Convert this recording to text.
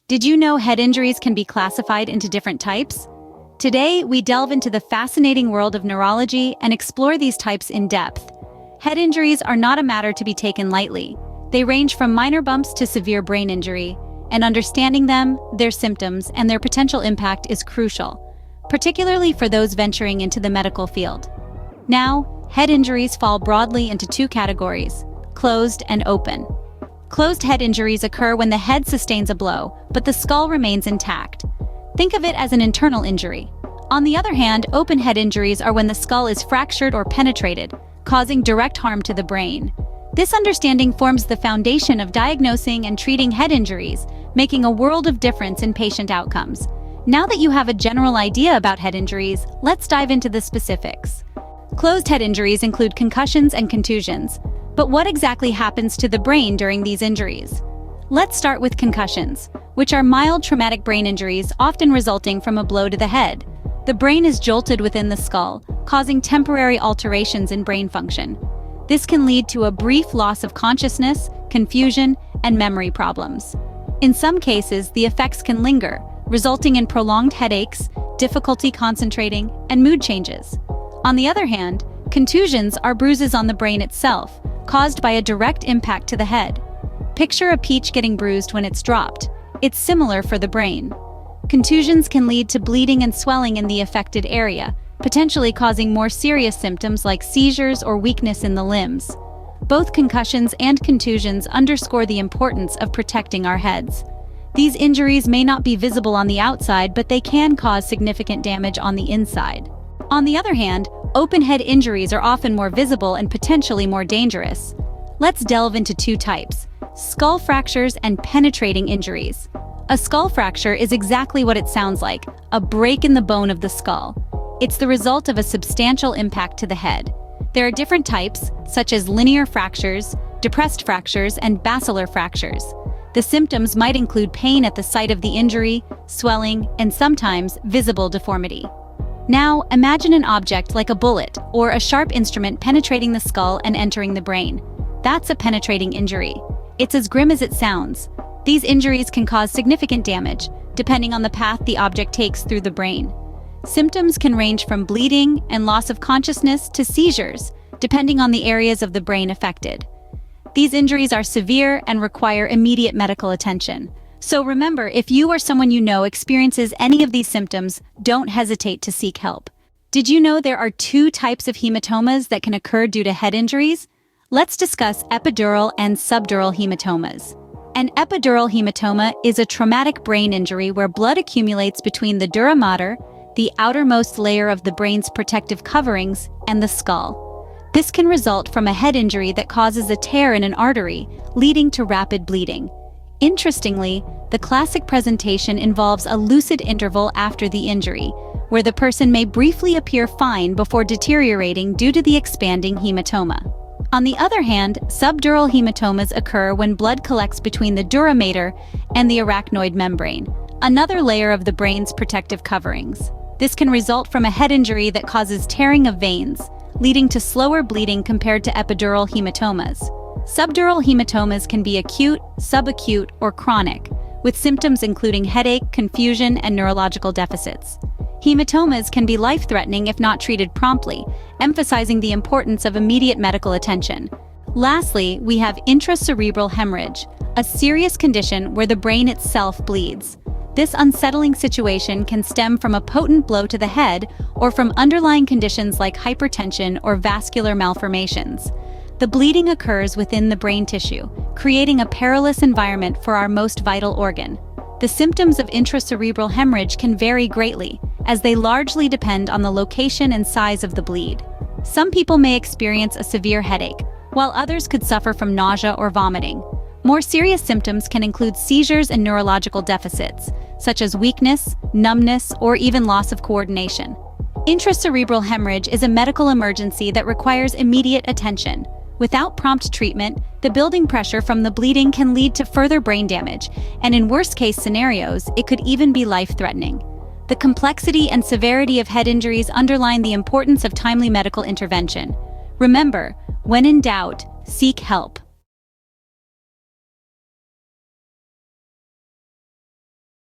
Did you know head injuries can be classified into different types? Today, we delve into the fascinating world of neurology and explore these types in depth. Head injuries are not a matter to be taken lightly. They range from minor bumps to severe brain injury, and understanding them, their symptoms, and their potential impact is crucial, particularly for those venturing into the medical field. Now, head injuries fall broadly into two categories: closed and open. Closed head injuries occur when the head sustains a blow, but the skull remains intact. Think of it as an internal injury. On the other hand, open head injuries are when the skull is fractured or penetrated, causing direct harm to the brain. This understanding forms the foundation of diagnosing and treating head injuries, making a world of difference in patient outcomes. Now that you have a general idea about head injuries, let's dive into the specifics. Closed head injuries include concussions and contusions. But what exactly happens to the brain during these injuries? Let's start with concussions, which are mild traumatic brain injuries often resulting from a blow to the head. The brain is jolted within the skull, causing temporary alterations in brain function. This can lead to a brief loss of consciousness, confusion, and memory problems. In some cases, the effects can linger, resulting in prolonged headaches, difficulty concentrating, and mood changes. On the other hand, contusions are bruises on the brain itself, caused by a direct impact to the head. Picture a peach getting bruised when it's dropped. It's similar for the brain. Contusions can lead to bleeding and swelling in the affected area, potentially causing more serious symptoms like seizures or weakness in the limbs. Both concussions and contusions underscore the importance of protecting our heads. These injuries may not be visible on the outside, but they can cause significant damage on the inside. On the other hand, open head injuries are often more visible and potentially more dangerous. Let's delve into two types: skull fractures and penetrating injuries. A skull fracture is exactly what it sounds like, a break in the bone of the skull. It's the result of a substantial impact to the head. There are different types, such as linear fractures, depressed fractures, and basilar fractures. The symptoms might include pain at the site of the injury, swelling, and sometimes visible deformity. Now, imagine an object like a bullet or a sharp instrument penetrating the skull and entering the brain. That's a penetrating injury. It's as grim as it sounds. These injuries can cause significant damage, depending on the path the object takes through the brain. Symptoms can range from bleeding and loss of consciousness to seizures, depending on the areas of the brain affected. These injuries are severe and require immediate medical attention. So remember, if you or someone you know experiences any of these symptoms, don't hesitate to seek help. Did you know there are two types of hematomas that can occur due to head injuries? Let's discuss epidural and subdural hematomas. An epidural hematoma is a traumatic brain injury where blood accumulates between the dura mater, the outermost layer of the brain's protective coverings, and the skull. This can result from a head injury that causes a tear in an artery, leading to rapid bleeding. Interestingly, the classic presentation involves a lucid interval after the injury, where the person may briefly appear fine before deteriorating due to the expanding hematoma. On the other hand, subdural hematomas occur when blood collects between the dura mater and the arachnoid membrane, another layer of the brain's protective coverings. This can result from a head injury that causes tearing of veins, leading to slower bleeding compared to epidural hematomas. Subdural hematomas can be acute, subacute, or chronic, with symptoms including headache, confusion, and neurological deficits. Hematomas can be life-threatening if not treated promptly, emphasizing the importance of immediate medical attention. Lastly, we have intracerebral hemorrhage, a serious condition where the brain itself bleeds. This unsettling situation can stem from a potent blow to the head or from underlying conditions like hypertension or vascular malformations. The bleeding occurs within the brain tissue, creating a perilous environment for our most vital organ. The symptoms of intracerebral hemorrhage can vary greatly, as they largely depend on the location and size of the bleed. Some people may experience a severe headache, while others could suffer from nausea or vomiting. More serious symptoms can include seizures and neurological deficits, such as weakness, numbness, or even loss of coordination. Intracerebral hemorrhage is a medical emergency that requires immediate attention. Without prompt treatment, the building pressure from the bleeding can lead to further brain damage, and in worst-case scenarios, it could even be life-threatening. The complexity and severity of head injuries underline the importance of timely medical intervention. Remember, when in doubt, seek help.